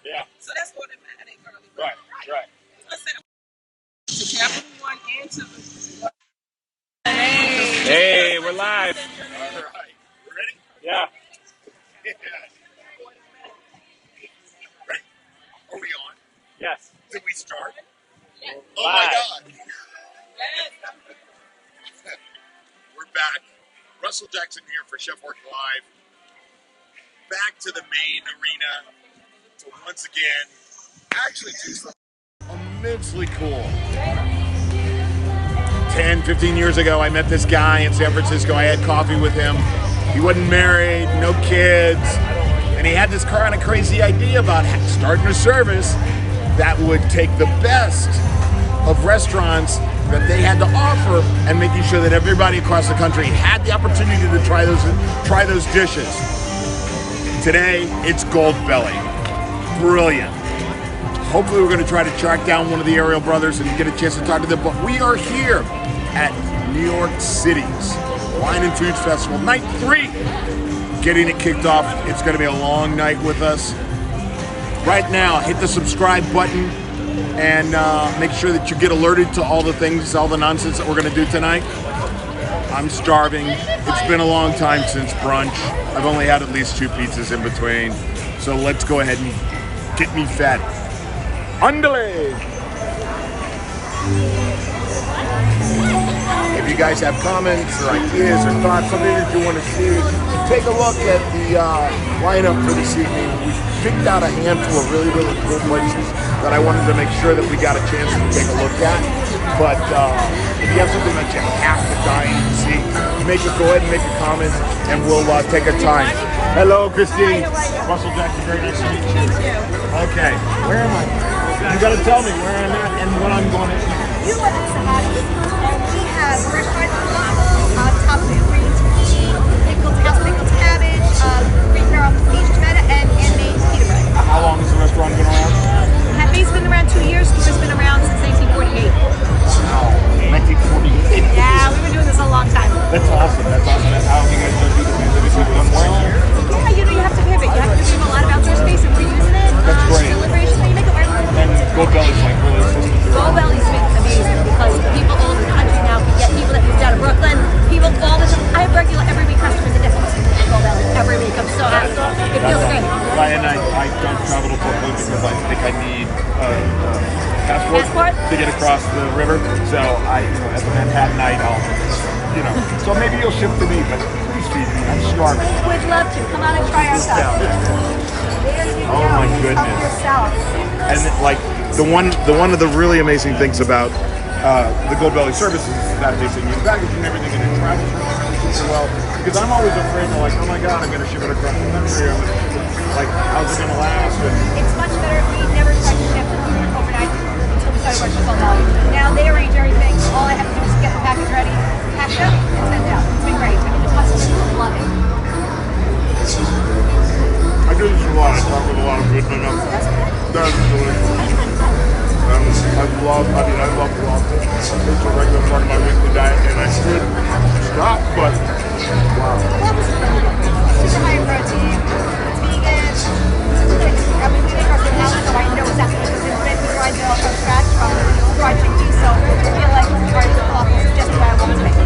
Yeah. So that's automatic. Right. Right. To Capital One and to the. Hey, we're live. All right. Ready? Yeah. Yeah. Ready? Are we on? Yes. Did we start? Oh Live. my God. We're back. Russell Jackson here for Chef Work Live. Back to the main arena to once again actually do something immensely cool. 10, 15 years ago, I met this guy in San Francisco. I had coffee with him. He wasn't married, no kids, and he had this kind of crazy idea about starting a service that would take the best of restaurants that they had to offer and making sure that everybody across the country had the opportunity to try those dishes. Today, it's Goldbelly. Brilliant. Hopefully we're going to try to track down one of the Ariel brothers and get a chance to talk to them, but we are here at New York City's Wine and Foods Festival, night 3. Getting it kicked off. It's going to be a long night with us. Right now, hit the subscribe button and make sure that you get alerted to all the things, all the nonsense that we're going to do tonight. I'm starving. It's been a long time since brunch. I've only had at least 2 pizzas in between. So let's go ahead and get me fed. Andale! If you guys have comments or ideas or thoughts, something that you want to see, take a look at the lineup for this evening. We picked out a handful of really, really cool places that I wanted to make sure that we got a chance to take a look at. But if you have something that you have to dine and see, go ahead and make a comment, and we'll take our time. Hello, Christine. Russell Jackson, very nice to meet you. Okay, where am I? You got to tell me where I'm at and what I'm going to eat. You are at Sahadi, and we have fresh fried falafel on top of green tea, pickled cabbage, green barrel aged feta, and handmade pita bread. How long has the restaurant been around? Cafe's been around 2 years. Cuba's been around since 1948. Wow, 1948. Yeah, we've been doing this a long time. That's awesome. That's awesome. And how have you guys done through the pandemic? Have you done well? Yeah, you have to pivot. You have to do a lot of outdoor space, and we're using it. That's great. Deliberation, how you make it work. And Goldbelly's like really assisting through. Goldbelly's been amazing because people all over the country now can get people that moved out of Brooklyn. People all the time. I have regular every week customers that get to Goldbelly every week. I'm so happy. It feels good. And I don't travel to Brooklyn because I think I need a passport to get across the river. So at the Manhattanite, so maybe you'll ship to me, but please feed me. I'm starving. We'd love to. Come out and try our stuff. Oh my goodness. And like one of the really amazing things about the Goldbelly services is that they send you baggage and everything, and it travels really well. Because I'm always afraid of oh my God, I'm going to ship it across the country. How's it going to last? It's much better. We never tried to ship overnight until we started working with Goldbelly. Now they arrange everything. All I have to do is get the package ready, pack it up, and send it out. It's been great. I mean, the customers love it. I do this a lot. I talk with a lot of good men. That's delicious. I love pasta. It's a regular part of my weekly diet, and I should stop, but wow. Super high protein, vegan. I mean, we make our food house, so I know exactly what goes into it. We grind it all from scratch from fried chickpeas, so I feel like our falafel is just what I want to make.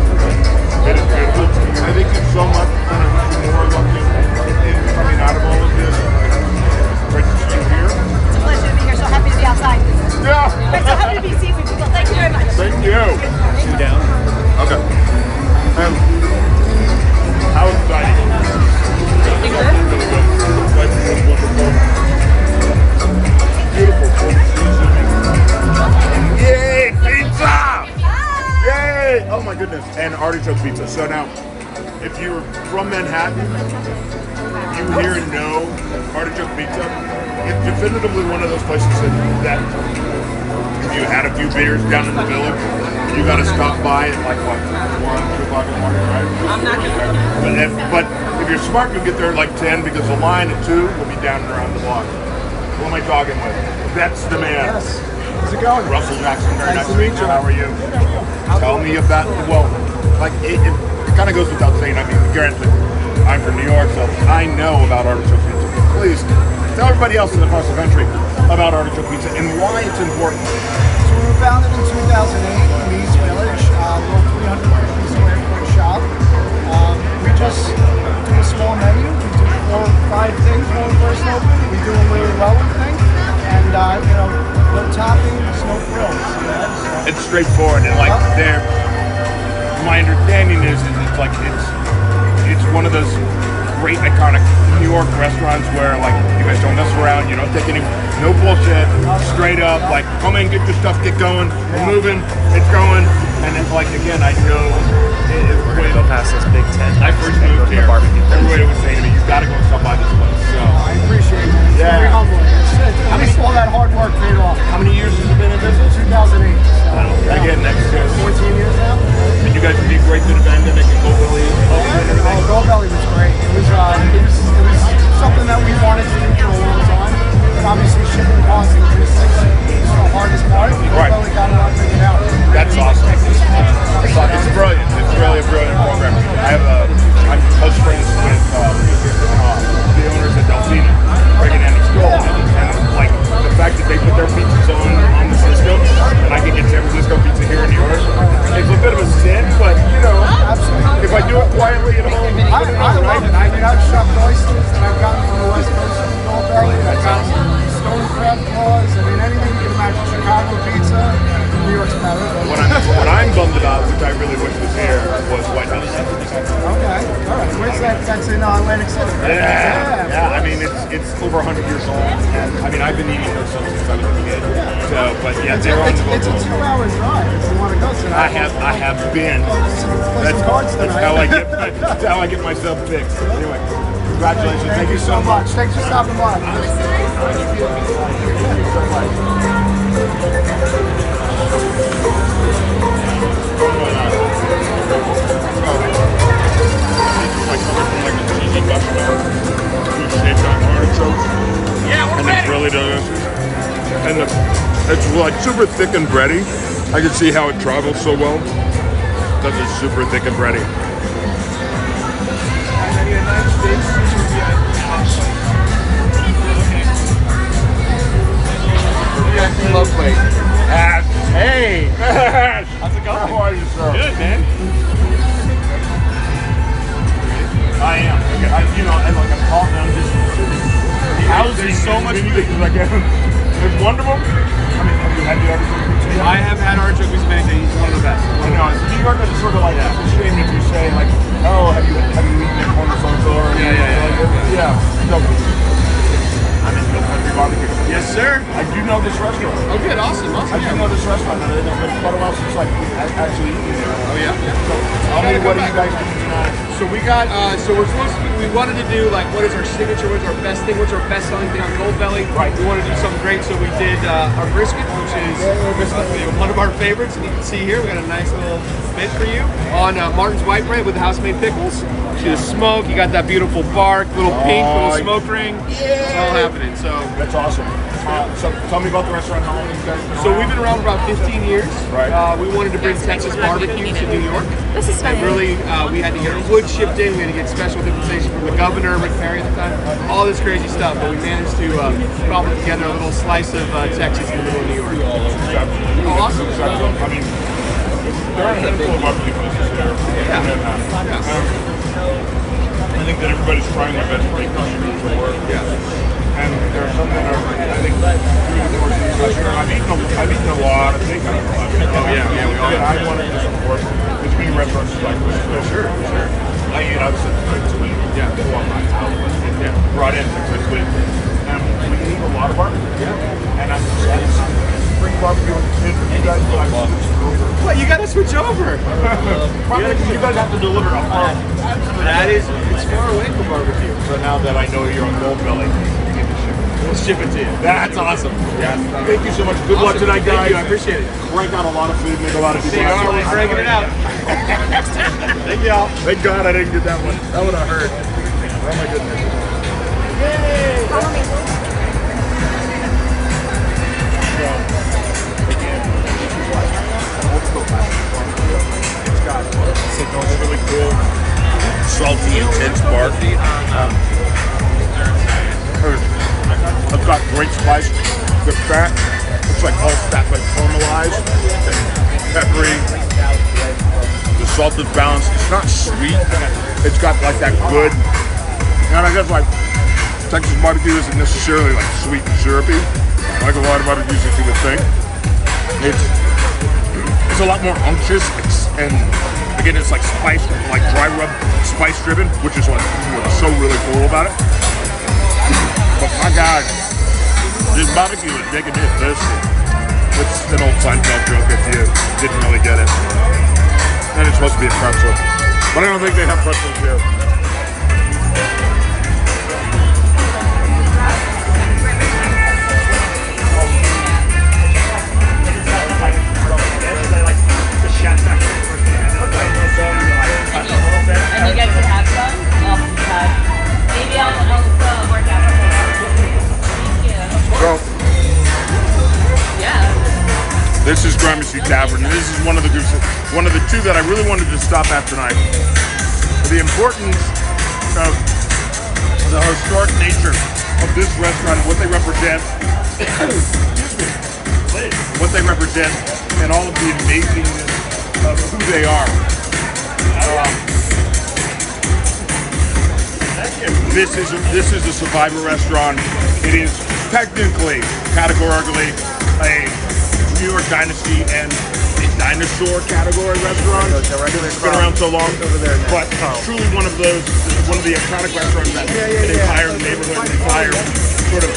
It is beautiful. I think it's so much more lucky coming out of all of this. Great to see you here. It's a pleasure to be here. So happy to be outside. Yeah. We're so happy to be seeing people. Thank you very much. Thank you. Sit down. Okay. How exciting. Beautiful. Yay, pizza! Yay! Oh my goodness. And artichoke pizza. So now, if you're from Manhattan, you here know artichoke pizza. It's definitively one of those places that if you had a few beers down in the village, you got to stop by at 1, 2 o'clock in the morning, right? I'm not going to. But if you're smart, you'll get there at 10 because the line at 2 will be down and around the block. Who am I talking with? That's the man. Yes. How's it going? Russell Jackson, very nice to meet you. How are you? Tell me about, it kind of goes without saying, I mean, granted, I'm from New York, so I know about artichoke pizza. Please tell everybody else across the country about Artichoke Pizza and why it's important. So we were founded in 2008 in the East Village, a little 350 square foot shop. We just do a small menu. We do 4 or 5 things when we first open. We do them really well, we think. And you know, no toppings, no frills. So. It's straightforward and like my understanding is it's like it's one of those great iconic New York restaurants where like you guys don't mess around, you don't take no bullshit, straight up, like come in, get your stuff, get going, we're moving, it's going, and it's like again I know We're gonna go past this big tent. I first moved here, barbecue. everybody was saying to me, you've got to go stop by this place. So I appreciate it. It's Yeah. very humbling. I mean, all that hard work paid off. how many years has it been in business? 2008. Again, next year. 14 years now. And you guys would be great through the pandemic and Goldbelly and everything. Oh, Goldbelly was great. It was something that we wanted to do for a long time. But obviously shipping costs and logistics is the hardest part. Right. Goldbelly got it all figured out. That's awesome. It's brilliant. It's really a brilliant program. I'm close friends with the owners at Delfina, Reagan and Stoll, and like the fact that they put their pizzas on the system, and I can get San Francisco pizza here in New York. It's a bit of a sin, but you know, Absolutely. if I do it quietly at home, I love it. I mean, I've shoved oysters that I've gotten from the West Coast of Goldbelly. I've gotten stone crab claws. I mean, anything you can imagine. Chicago pizza. New York's better. what I'm bummed about, which I really wish was here, was White House. Okay. All right. Where's that? That's in Atlantic City. Right? Yeah. I mean, it's over 100 years old, and I mean, I've been eating those since I was a kid. So, but yeah, they're on the It's a 2-hour drive if you want to go tonight. I have been. Play some cards That's tonight. that's how I get myself fixed. Anyway, congratulations. Thank you so much. Thanks for stopping by. And it's really delicious. And it's like super thick and bready. I can see how it travels so well because it's super thick and bready. Lovely. Hey! How's it going? How are you, sir? Good, man. I am. You know, and like I'm calling them just. Housing so much food. Like, it's wonderful. I mean, have you had the artichoke pizza? I have had artichoke pizza many days. He's one of the best. I know. New York is sort of like it's a shame if you say like, oh, have you eaten at Corner Social? Yeah. So, I'm in Hill Country Barbecue. Yes, sir. I do know this restaurant. Oh, good. Awesome. I do know this restaurant. It's been quite a while since like actually eating there. Oh, yeah. So tell me what are you guys doing tonight? So we got, so we're supposed to, we wanted to do like, what is our signature, what's our best thing, what's our best selling thing on Goldbelly. Right. We wanted to do something great, so we did our brisket, which is one of our favorites, and you can see here, we got a nice little bit for you on Martin's white bread with the house-made pickles. See the smoke, you got that beautiful bark, little pink, little smoke ring. Yeah. It's all happening, so. That's awesome. So tell me about the restaurant. How long have you guys been So around? we've been around for about 15 years. Right. We wanted to bring Texas barbecue to New York. This is And funny. really, we had to get our wood shipped in. We had to get special dispensation from the governor, Rick Perry at the time. All this crazy stuff, but we managed to cobble together a little slice of Texas in the middle of New York. Oh, awesome. I mean, there are a handful of barbecue places there. I think that everybody's trying their best to make this to work. Yeah. And there are some that are, I think, through the course of this restaurant. I've eaten a lot of things. Oh, yeah, we all I wanted to support between restaurants like this. Sure. I ate outside this week. Yeah. Brought in this week. And we eat a lot of barbecue. Yeah. And I'm bring barbecue in. You guys like What, you gotta switch over. you guys have to deliver a farm. That is, it's far away from barbecue. So now that I know you're on Goldbelly, you get to ship it. We'll ship it to you. That's awesome. Yeah. Thank you so much. Good luck tonight, guys. Thank you, I appreciate it. Crank out a lot of food, make a lot of people See, happy. we're breaking it out. Thank y'all. Thank God I didn't get that one. That would have hurt. Oh my goodness. Yay! Follow me. It's got a really cool, salty, intense bark. spiced. The fat, it's like all fat, like caramelized, peppery. The salt is balanced. It's not sweet. It's got like that good. And I guess like Texas barbecue isn't necessarily like sweet and syrupy, like a lot of barbecues that you would think. It's a lot more unctuous, and again, it's like spice, like dry rub, spice driven, which is what's so really cool about it. But my God, this barbecue is making me thirsty. It's an old Seinfeld joke if you didn't really get it. And it's supposed to be a pretzel, but I don't think they have pretzels here. And you guys can have some? Oh, God. Maybe I'll work out. Thank you. So, Yeah. this is Gramercy Tavern, and this is one of the two that I really wanted to stop at tonight. The importance of the historic nature of this restaurant, what they represent, what they represent, and all of the amazingness of who they are. This is a survivor restaurant. It is technically, categorically, a New York Dynasty and a dinosaur category restaurant. It's been around so long, but it's truly one of the iconic restaurants that an entire neighborhood, an entire sort of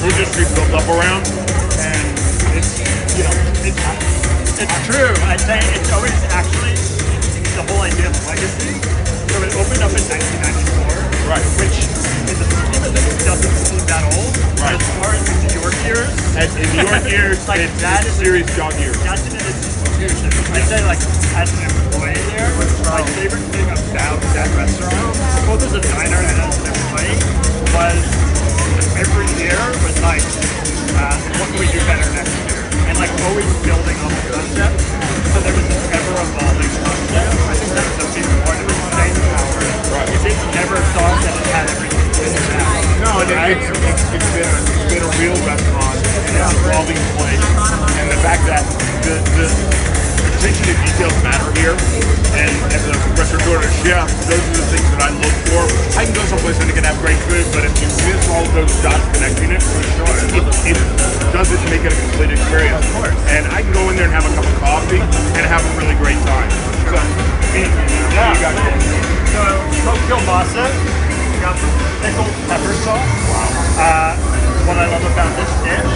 industry built up around. And it's true. I'd say it's always actually the whole idea of legacy. So it opened up in 1994, right, which in the scheme of things doesn't seem that old. Right. But as far as the New York years, in New York years, like it's that is serious dog years. That's an institution. I'd say like as an employee there, my favorite thing about that restaurant, both as a diner and as an employee, was every year was like, what can we do better next year? And like always building on the concept. So there was this ever-evolving concept. I think that's a big part of its staying power. Right. Is it never thought that it had everything figured out. No, and it's been a real restaurant, and it's a evolving place. And the fact that the attention to details matter here, and as a restaurateur and a chef, those are the things that I look for. I can go someplace and it can have great food, but if you miss all of those dots connecting it, it doesn't make it a complete experience. Of course. And I can go in there and have a cup of coffee and have a really great time. So, you got So, smoked kielbasa, we got some pickled pepper sauce. Wow. What I love about this dish,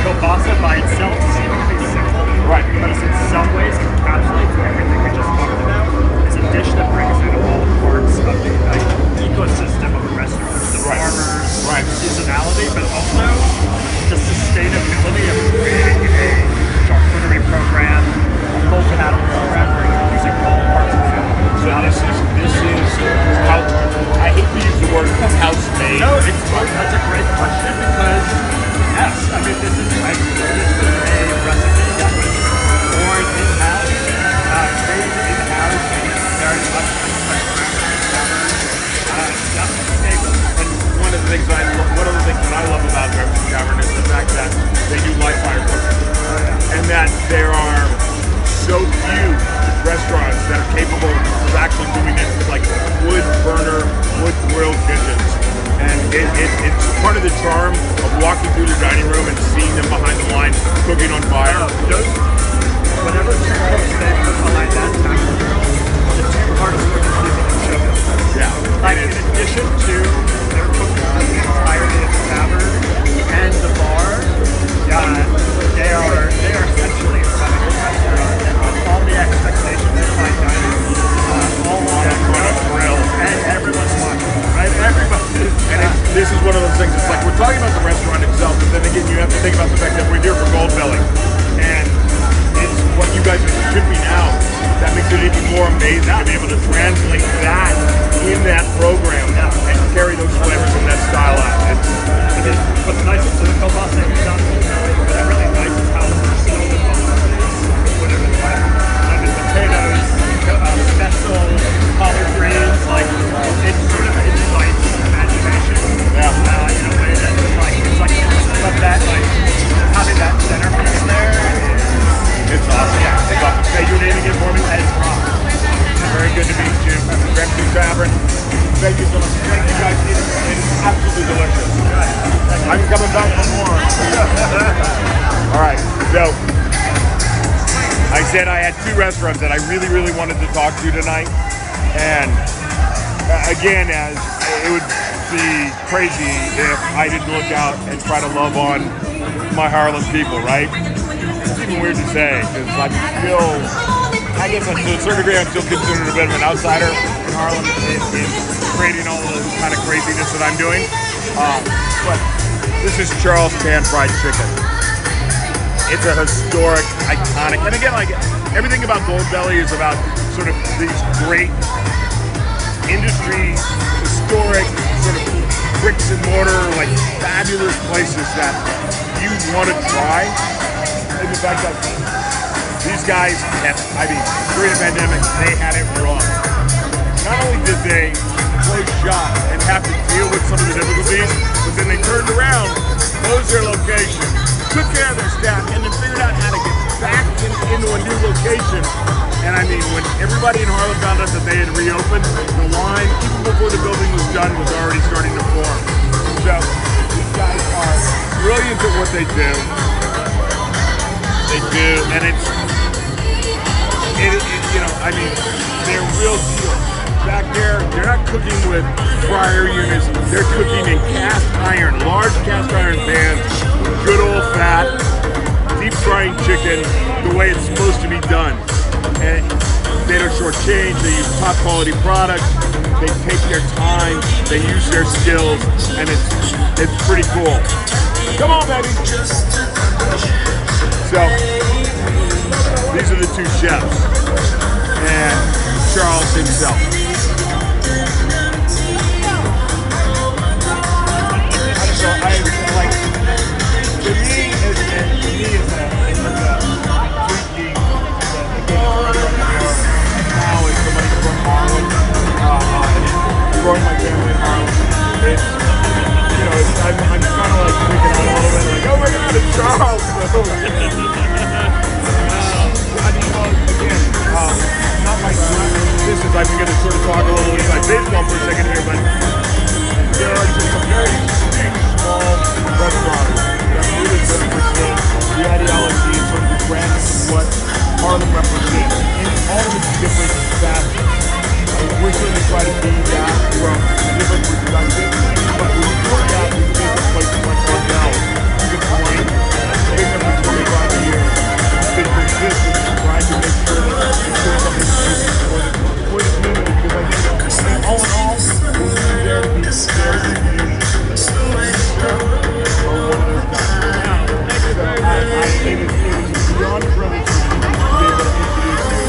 kielbasa by itself seems pretty simple, right, but in some ways encapsulates everything we just talked about. It's a dish that brings in all parts of the ecosystem of a restaurant. The farmers, seasonality, but also the sustainability of creating a charcuterie program, a full cattle program where you're using all parts of food. So this is how, I hate to use the word house made. No, that's a great question because yes, I mean this is a recipe that was born in-house, raised in-house, very much one of the things that I love about Gramercy Tavern is the fact that they do live fire cooking, and that there are so few restaurants that are capable of actually doing it with like wood burner, wood grill kitchens. And it's part of the charm of walking through the dining room and seeing them behind the line cooking on fire. Whatever two cooks they put behind that taco grill, the two hardest cooking people in show business. Yeah. Like in addition to their cooking for the entirety of the tavern and the bar, they are essentially running a restaurant with all the expectations of fine dining, all on a grill, and everyone's watching, right? This is one of those things. It's like we're talking about the restaurant itself, but then again, you have to think about the fact that we're here for Goldbelly, and it's what you guys are shipping out that makes it even more amazing to be able to translate that in that program and carry those flavors and that style out. What's nice is the kielbasa is not what's really nice is how versatile the kielbasa is. Whatever the flavor. Like the potatoes, special collard greens, like it sort of invites imagination in a way that I'm coming back for more. All right, so I said I had 2 restaurants that I really, really wanted to talk to tonight. And again, as it would be crazy if I didn't look out and try to love on my Harlem people, right? It's even weird to say, because I'm still, I guess to a certain degree, I'm still considered a bit of an outsider in Harlem in creating all the kind of craziness that I'm doing. But this is Charles Pan Fried Chicken. It's a historic, iconic, and again, like everything about Goldbelly is about sort of these great industry, historic, sort of bricks and mortar, like fabulous places that you want to try. And the fact that these guys had, I mean, during the pandemic, they had it wrong. Not only did they close shop and have to deal with some of the difficulties, but then they turned around, closed their location, took care of their staff, and then figured out how to get back into a new location. And I mean, when everybody in Harlem found out that they had reopened, the line, even before the building was done, was already starting to form. So these guys are brilliant at what they do. They do, and it's, you know, I mean, they're real deal. Back there, they're not cooking with fryer units, they're cooking in cast iron, large cast iron pans, good old fat, deep frying chicken the way it's supposed to be done. And they don't shortchange, they use top quality products, they take their time, they use their skills, and it's pretty cool. Come on, baby! So, these are the 2 chefs, and Charles himself. So I like, to me as a street geek, now as somebody from Harlem, growing my family in Harlem, it's, you know, I'm kind of like freaking out a little bit, like, oh my God, it's Charles! I mean, well, again, not my business, I'm going to sort of talk a little bit about baseball for a second here, but there are just some very small restaurants that really represent the ideology and sort of the brand of what Harlem represents in all of its different facets. We're certainly trying to be that from different perspectives, but when you look at these business places like Goldbelly, you can point, they've been for 25 years, been consistent, trying to make sure that it's doing something for the community, because I think all in all, when you're there to be there to be beyond a privilege to be able to introduce you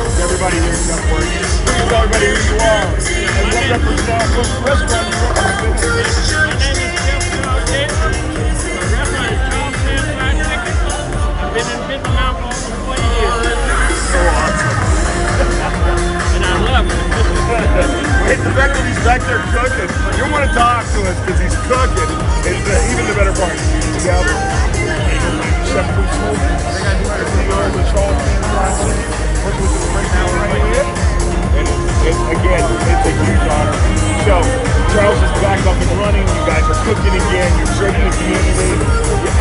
to everybody here in Network. Please tell everybody who you are and what represents what restaurant you represent. My name is Chef Charles Day. My restaurant is Charles Day Fried Chicken. I've been in business now for almost 40 years. So awesome. And I love it. Wait, the fact that he's back there cooking, you want to talk to us because he's cooking. It's even the better part. Yeah. Chef Food Smoke. I think I do have to see over with Charles Day. Working with him right now, right here. And again, it's a huge honor. So, Charles is back up and running. You guys are cooking again. You're serving the community.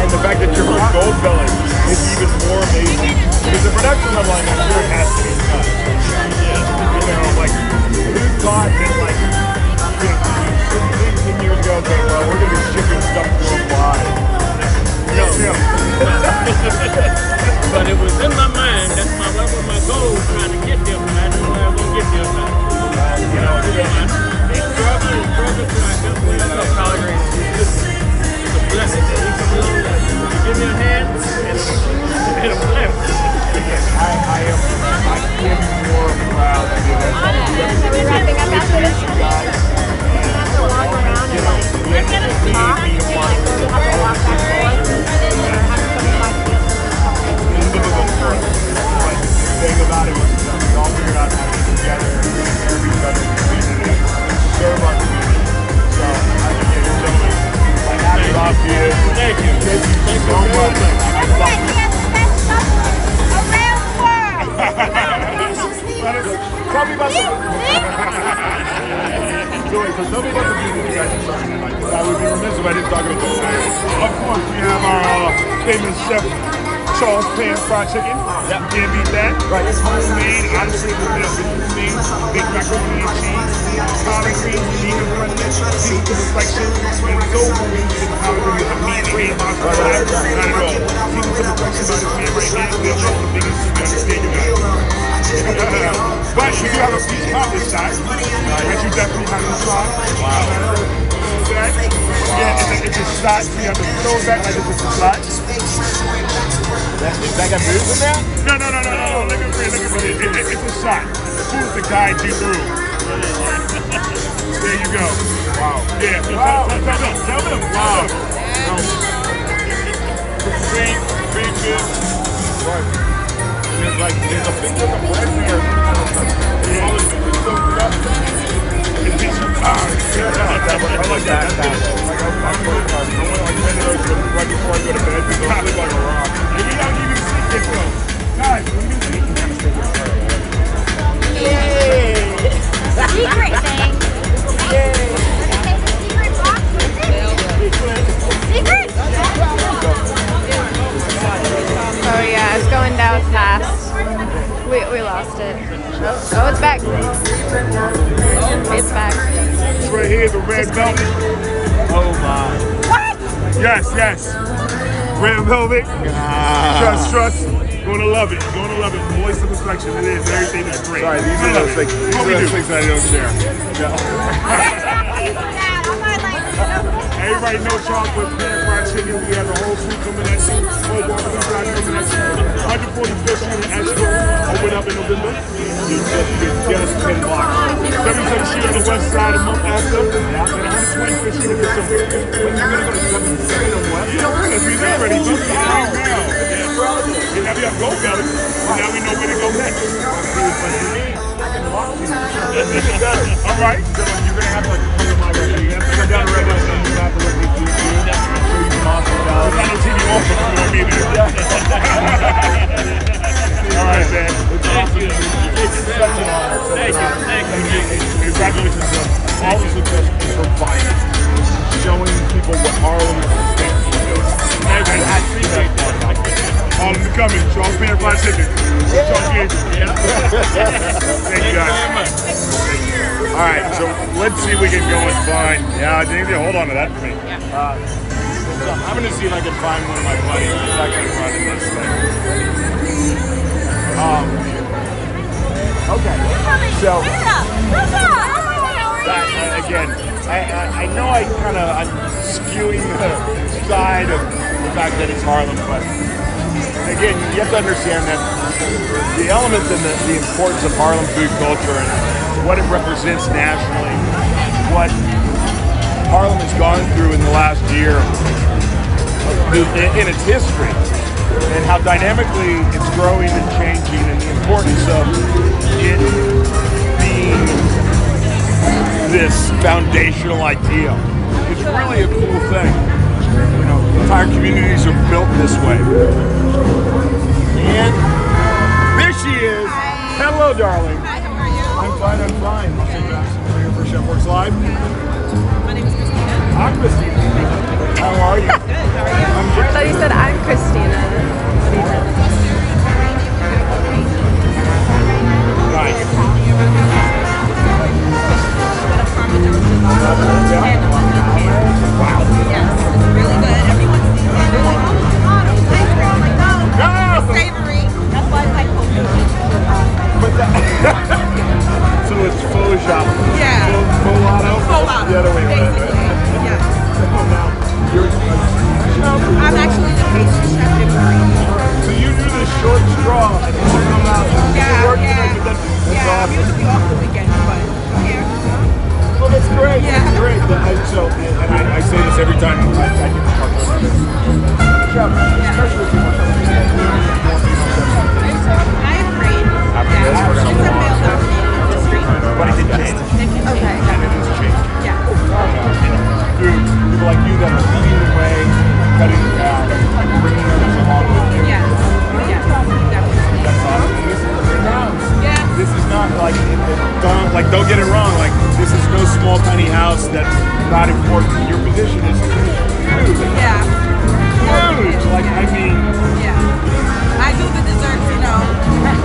And the fact that you're on Goldbelly is even more amazing. Because the production level, I'm sure it has to be nuts. You know, like, who thought that, like, you know, 10 years ago, okay, well, we're going to be shipping stuff worldwide. No. But it was in my mind, that's my level, my goal, trying to get there, but I didn't know I was going to get there. You know, it's struggle, so I got to love collard greens. It's a blessing. You give me a hand, and I'm blessed. I am more proud to do that. Are we wrapping up after this? We have to walk around and like talk, and like we'll have to walk back and forth, or have somebody like this. The thing about it was that we all figured out how to get together and serve each other in the community, serve our community. So I think you gentlemen, my hat is off to you. Thank you. Thank you so much. Tell me about the so tell me about the music you guys are starting tonight, because I would be remiss if I didn't talking about the Of course, we have our famous chef, Charles Pier fried chicken. Yep. Can't beat that. Right. Homemade, honestly, the thing. Big macaroni and cheese, collard greens, vegan friendly, seafood reflection, and so amazing how it is a meat and monster. Not at all. Seafood reflection by this man right here. We have one of the biggest, we understand you guys. But we do have a beef pop this side, which you definitely have to try. Wow. Yeah, it's a shot. We have to throw it back like it's a shot. Is that got booze in there? No. Look at it. It's a shot. The food's to guide you through. There you go. Wow. Yeah. Wow. Tell them. Wow. Big good. Right. There's a finger of bread there. All the food is soaked up. It takes some time. I like that. Right before I go to bed, because I live like a rock. And we don't give you secrets though. Guys, when you see Secret thing. Secret box with it? Secret? Oh yeah, it's going down fast. We lost it. Oh, it's back. It's back. this right here, the red velvet. Oh my. What? Yes. Red velvet. Trust. Gonna love it. Moist and reflection. It is. Everything is great. Sorry, these are those things. These are those things that I don't share. Everybody knows chocolate, Pier fried chicken. We have the whole food coming at you. Whole barbecue fried coming at you. 140 fish unit extra. Open up in November. You just 10 blocks. 77 Street on the west side, a month after. And 120 fish unit December. When you're gonna go to 77 on the west? Because we there already. Book it right now. And now we have Goldbelly. And now we know where to go next. All right. So you're gonna have to come to my restaurant. You have to come down to Red Restaurant. You have to let me do you. Show you monster salad. I know TV offer if you don't be there. All right, man. It's awesome. It's such an honor. Thank you. Congratulations, sir. All the success is providing, showing people what Harlem is doing. I appreciate that. Harlem coming. Charles Pier fried chicken. Charles Pier. Thank you, guys. All right, so let's see if we can go and find. Yeah, I think hold on to that for me. So I'm going to see if I can find one of my buddies who's actually running this thing. Okay, so again, I know I'm skewing the side of the fact that it's Harlem, but again, you have to understand that the elements and the importance of Harlem food culture and what it represents nationally, what Harlem has gone through in the last year in its history, and how dynamically it's growing and changing, and the importance of it being this foundational idea. It's really a cool thing. You know, entire communities are built this way. And there she is. Hello, darling. Hi, how are you? I'm fine. I'm here for Chef Works Live. My name is Christina. I'm Christina. How are you? Good, how are you? I'm I thought you said I'm Christina. nice. Wow. Yes, it's really good. Everyone's seen it. They're like, oh my god, it's ice cream. I'm like, no, it's savory. That's why it's like But so it's faux shop. Yeah. Faux lotto? Faux lotto, The other way around. basically. Yes. Now, you're I'm actually the pastry chef in Pier. so you do this short straw and you come out and Yeah, work yeah. to make it. That's Yeah, I'm awesome. usually off the weekend, but here. Well, that's great. Yeah. That's great. I say this every time I get to talk about this. Chef, especially if you want something to I agree. After this, we're gonna It's a walk. male-dominated industry. But it can change. Okay. And it is changing. Yeah. Through people like you that are leading the way, cutting the path, bringing others along with you. Yeah. Yeah. Definitely. That's awesome. And this is now. Yeah. This is not don't get it wrong. Like, this is no small tiny house that's not important. Your position is amazing. Yeah. Huge. Like, I mean, Yeah. I do the desserts, you know.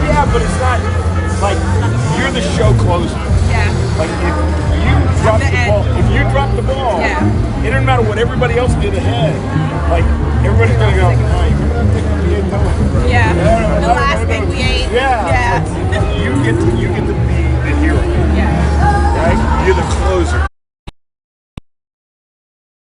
yeah, but it's not like you're the show closer. Yeah. Like if you drop the ball, Yeah. it doesn't matter what everybody else did ahead. Like everybody's gonna go, "Hi, remember that